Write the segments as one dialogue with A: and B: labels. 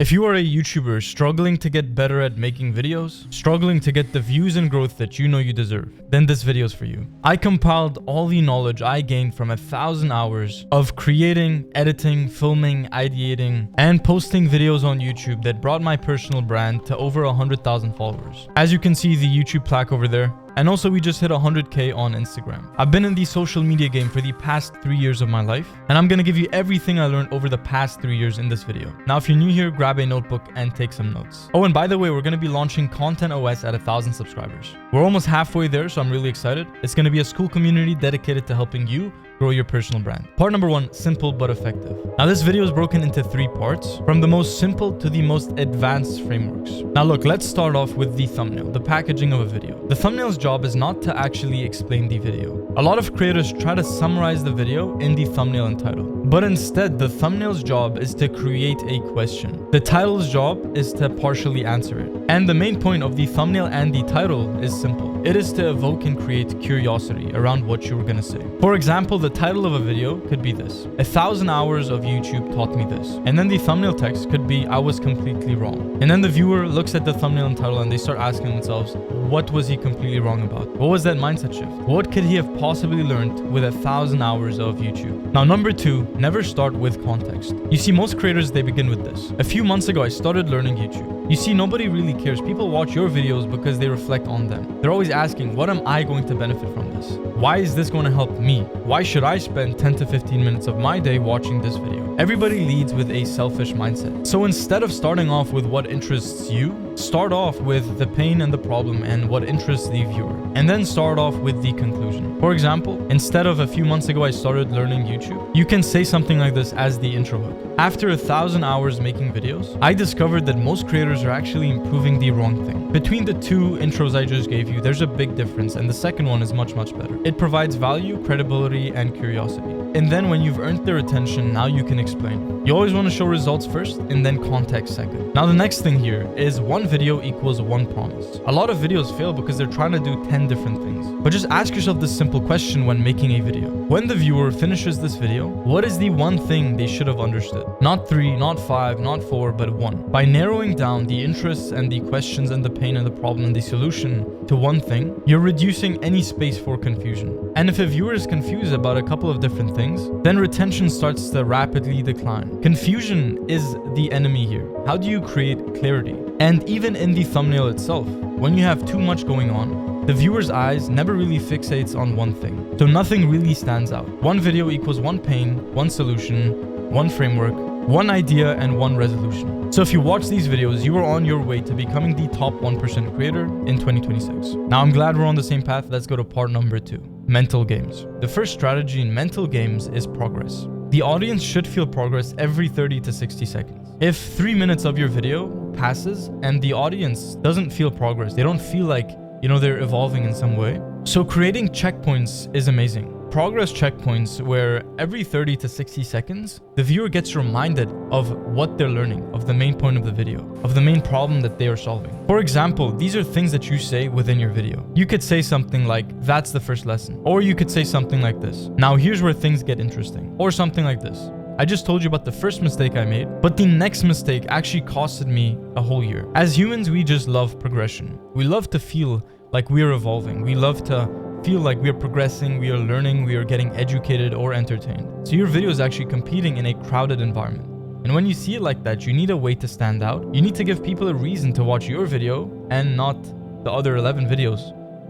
A: If you are a YouTuber struggling to get better at making videos, struggling to get the views and growth that you know you deserve, then this video is for you. I compiled all the knowledge I gained from 1,000 hours of creating, editing, filming, ideating, and posting videos on YouTube that brought my personal brand to over 100,000 followers. As you can see the YouTube plaque over there. And also we just hit 100K on Instagram. I've been in the social media game for the past 3 years of my life, and I'm gonna give you everything I learned over the past 3 years in this video. Now, if you're new here, grab a notebook and take some notes. Oh, and by the way, we're gonna be launching Content OS at 1,000 subscribers. We're almost halfway there, so I'm really excited. It's gonna be a school community dedicated to helping you grow your personal brand. Part number 1, simple but effective. Now this video is broken into 3 parts, from the most simple to the most advanced frameworks. Now look, let's start off with the thumbnail, the packaging of a video. The thumbnail's job is not to actually explain the video. A lot of creators try to summarize the video in the thumbnail and title, but instead the thumbnail's job is to create a question. The title's job is to partially answer it. And the main point of the thumbnail and the title is simple. It is to evoke and create curiosity around what you were gonna say. For example, the title of a video could be this: 1,000 hours of YouTube taught me this. And then the thumbnail text could be, I was completely wrong. And then the viewer looks at the thumbnail and title and they start asking themselves, what was he completely wrong about? What was that mindset shift? What could he have possibly learned with 1,000 hours of YouTube? Now, number 2, never start with context. You see, most creators, they begin with this. A few months ago, I started learning YouTube. You see, nobody really cares. People watch your videos because they reflect on them. They're always asking, what am I going to benefit from this? Why is this going to help me? Why should I spend 10 to 15 minutes of my day watching this video? Everybody leads with a selfish mindset. So instead of starting off with what interests you, start off with the pain and the problem and what interests the viewer. And then start off with the conclusion. For example, instead of a few months ago I started learning YouTube, you can say something like this as the intro hook. After 1,000 hours making videos, I discovered that most creators are actually improving the wrong thing. Between the 2 intros I just gave you, there's a big difference, and the second one is much better. It provides value, credibility, and curiosity. And then when you've earned their attention, now you can explain. You always want to show results first and then context second. Now the next thing here is 1 video equals 1 promise. A lot of videos fail because they're trying to do 10 different things. But just ask yourself this simple question when making a video. When the viewer finishes this video, what is the 1 thing they should have understood? Not 3, not 5, not 4, but 1. By narrowing down the interests and the questions and the pain and the problem and the solution to 1 thing, you're reducing any space for confusion. And if a viewer is confused about a couple of different things, then retention starts to rapidly decline. Confusion is the enemy here. How do you create clarity? And even in the thumbnail itself, when you have too much going on, the viewer's eyes never really fixates on 1 thing. So nothing really stands out. 1 video equals 1 pain, 1 solution, 1 framework, 1 idea, and 1 resolution. So if you watch these videos, you are on your way to becoming the top 1% creator in 2026. Now I'm glad we're on the same path. Let's go to part number 2. Mental games. The first strategy in mental games is progress. The audience should feel progress every 30 to 60 seconds. If 3 minutes of your video passes and the audience doesn't feel progress, they don't feel like, they're evolving in some way. So creating checkpoints is amazing. Progress checkpoints where every 30 to 60 seconds, the viewer gets reminded of what they're learning, of the main point of the video, of the main problem that they are solving. For example, these are things that you say within your video. You could say something like, that's the first lesson. Or you could say something like this: now here's where things get interesting. Or something like this: I just told you about the first mistake I made, but the next mistake actually costed me a whole year. As humans, we just love progression. We love to feel like we're evolving. We love to feel like we are progressing, we are learning, we are getting educated or entertained. So your video is actually competing in a crowded environment. And when you see it like that, you need a way to stand out. You need to give people a reason to watch your video and not the other 11 videos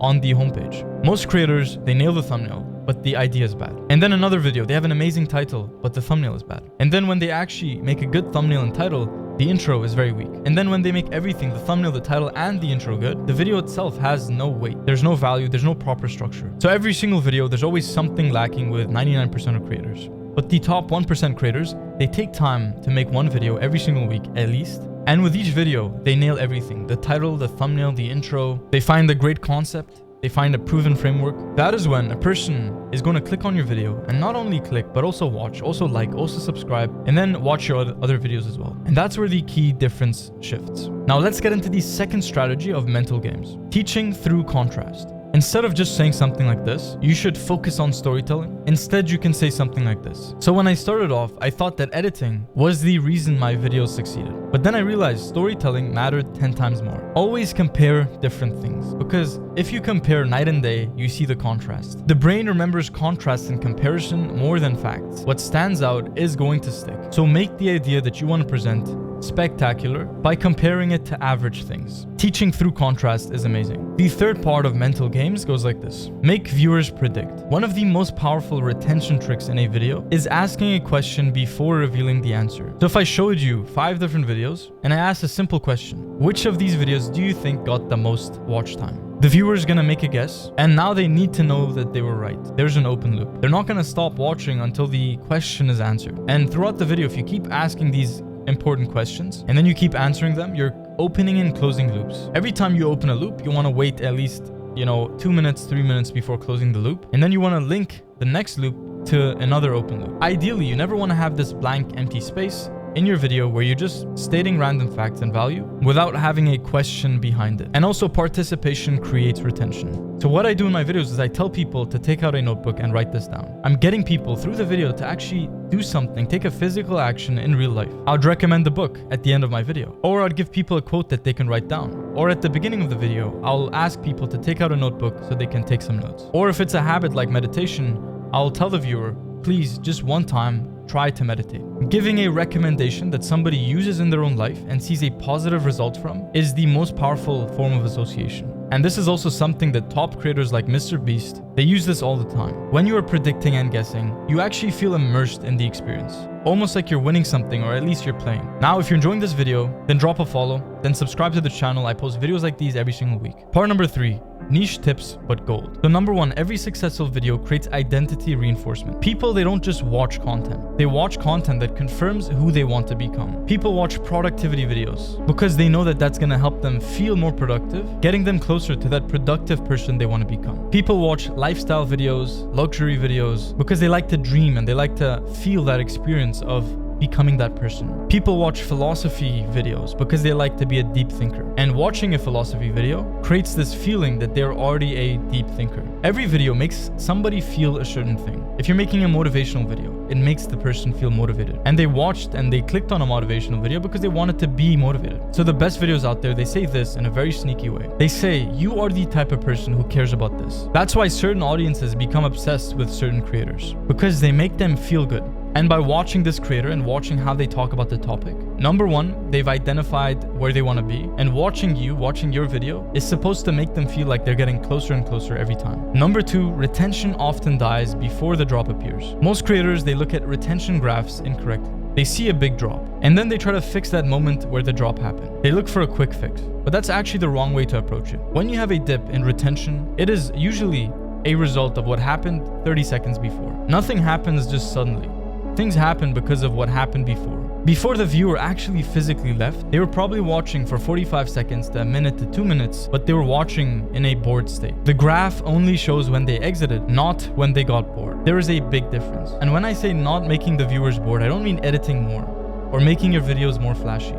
A: on the homepage. Most creators, they nail the thumbnail, but the idea is bad. And then another video, they have an amazing title, but the thumbnail is bad. And then when they actually make a good thumbnail and title, the intro is very weak. And then when they make everything, the thumbnail, the title, and the intro good, the video itself has no weight. There's no value, there's no proper structure. So every single video, there's always something lacking with 99% of creators. But the top 1% creators, they take time to make 1 video every single week at least. And with each video, they nail everything: the title, the thumbnail, the intro. They find a great concept. They find a proven framework. That is when a person is going to click on your video and not only click, but also watch, also like, also subscribe, and then watch your other videos as well. And that's where the key difference shifts. Now let's get into the second strategy of mental games: teaching through contrast. Instead of just saying something like this, you should focus on storytelling. Instead, you can say something like this. So when I started off, I thought that editing was the reason my videos succeeded. But then I realized storytelling mattered 10 times more. Always compare different things, because if you compare night and day, you see the contrast. The brain remembers contrast and comparison more than facts. What stands out is going to stick. So make the idea that you want to present spectacular by comparing it to average things. Teaching through contrast is amazing. The third part of mental games goes like this. Make viewers predict. One of the most powerful retention tricks in a video is asking a question before revealing the answer. So if I showed you 5 different videos and I asked a simple question, which of these videos do you think got the most watch time? The viewer is gonna make a guess, and now they need to know that they were right. There's an open loop. They're not gonna stop watching until the question is answered. And throughout the video, if you keep asking these important questions and then you keep answering them, you're opening and closing loops. Every time you open a loop, you want to wait at least 2 minutes, 3 minutes before closing the loop, and then you want to link the next loop to another open loop. Ideally, you never want to have this blank empty space in your video where you're just stating random facts and value without having a question behind it. And also, participation creates retention. So what I do in my videos is I tell people to take out a notebook and write this down. I'm getting people through the video to actually do something, take a physical action in real life. I'd recommend the book at the end of my video, or I'd give people a quote that they can write down. Or at the beginning of the video, I'll ask people to take out a notebook so they can take some notes. Or if it's a habit like meditation, I'll tell the viewer, please, just one time, try to meditate. Giving a recommendation that somebody uses in their own life and sees a positive result from is the most powerful form of association. And this is also something that top creators like Mr. Beast, they use this all the time. When you are predicting and guessing, you actually feel immersed in the experience. Almost like you're winning something, or at least you're playing. Now, if you're enjoying this video, then drop a follow, then subscribe to the channel. I post videos like these every single week. Part number 3. Niche tips, but gold. So number 1, every successful video creates identity reinforcement. People, they don't just watch content. They watch content that confirms who they want to become. People watch productivity videos because they know that that's going to help them feel more productive, getting them closer to that productive person they want to become. People watch lifestyle videos, luxury videos, because they like to dream and they like to feel that experience of becoming that person. People watch philosophy videos because they like to be a deep thinker. And watching a philosophy video creates this feeling that they're already a deep thinker. Every video makes somebody feel a certain thing. If you're making a motivational video, it makes the person feel motivated. And they watched and they clicked on a motivational video because they wanted to be motivated. So the best videos out there, they say this in a very sneaky way. They say, you are the type of person who cares about this. That's why certain audiences become obsessed with certain creators, because they make them feel good. And by watching this creator and watching how they talk about the topic, number 1, they've identified where they want to be. And watching your video is supposed to make them feel like they're getting closer and closer every time. Number 2, retention often dies before the drop appears. Most creators, they look at retention graphs incorrectly. They see a big drop, and then they try to fix that moment where the drop happened. They look for a quick fix, but that's actually the wrong way to approach it. When you have a dip in retention, it is usually a result of what happened 30 seconds before. Nothing happens just suddenly. Things happen because of what happened before. Before the viewer actually physically left, they were probably watching for 45 seconds to a minute to 2 minutes, but they were watching in a bored state. The graph only shows when they exited, not when they got bored. There is a big difference. And when I say not making the viewers bored, I don't mean editing more or making your videos more flashy.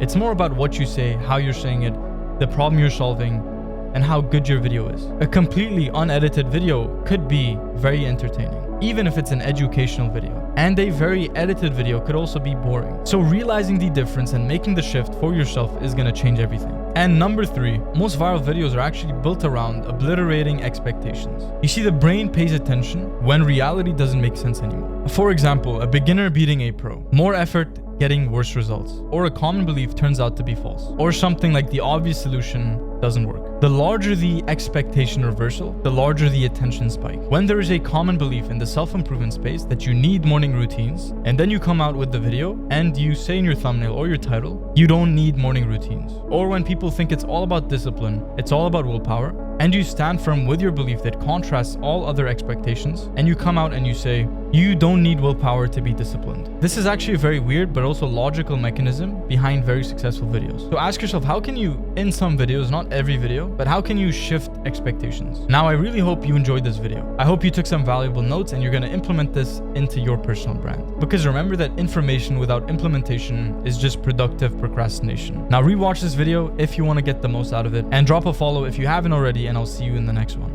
A: It's more about what you say, how you're saying it, the problem you're solving, and how good your video is. A completely unedited video could be very entertaining, even if it's an educational video. And a very edited video could also be boring. So realizing the difference and making the shift for yourself is gonna change everything. And number 3, most viral videos are actually built around obliterating expectations. You see, the brain pays attention when reality doesn't make sense anymore. For example, a beginner beating a pro. More effort, getting worse results. Or a common belief turns out to be false. Or something like the obvious solution doesn't work. The larger the expectation reversal, the larger the attention spike. When there is a common belief in the self-improvement space that you need morning routines, and then you come out with the video and you say in your thumbnail or your title, you don't need morning routines. Or when people think it's all about discipline, it's all about willpower, and you stand firm with your belief that contrasts all other expectations, and you come out and you say, you don't need willpower to be disciplined. This is actually a very weird but also logical mechanism behind very successful videos. So ask yourself, how can you, in some videos, not every video, but how can you shift expectations? Now, I really hope you enjoyed this video. I hope you took some valuable notes and you're going to implement this into your personal brand. Because remember that information without implementation is just productive procrastination. Now rewatch this video if you want to get the most out of it, and drop a follow if you haven't already, and I'll see you in the next one.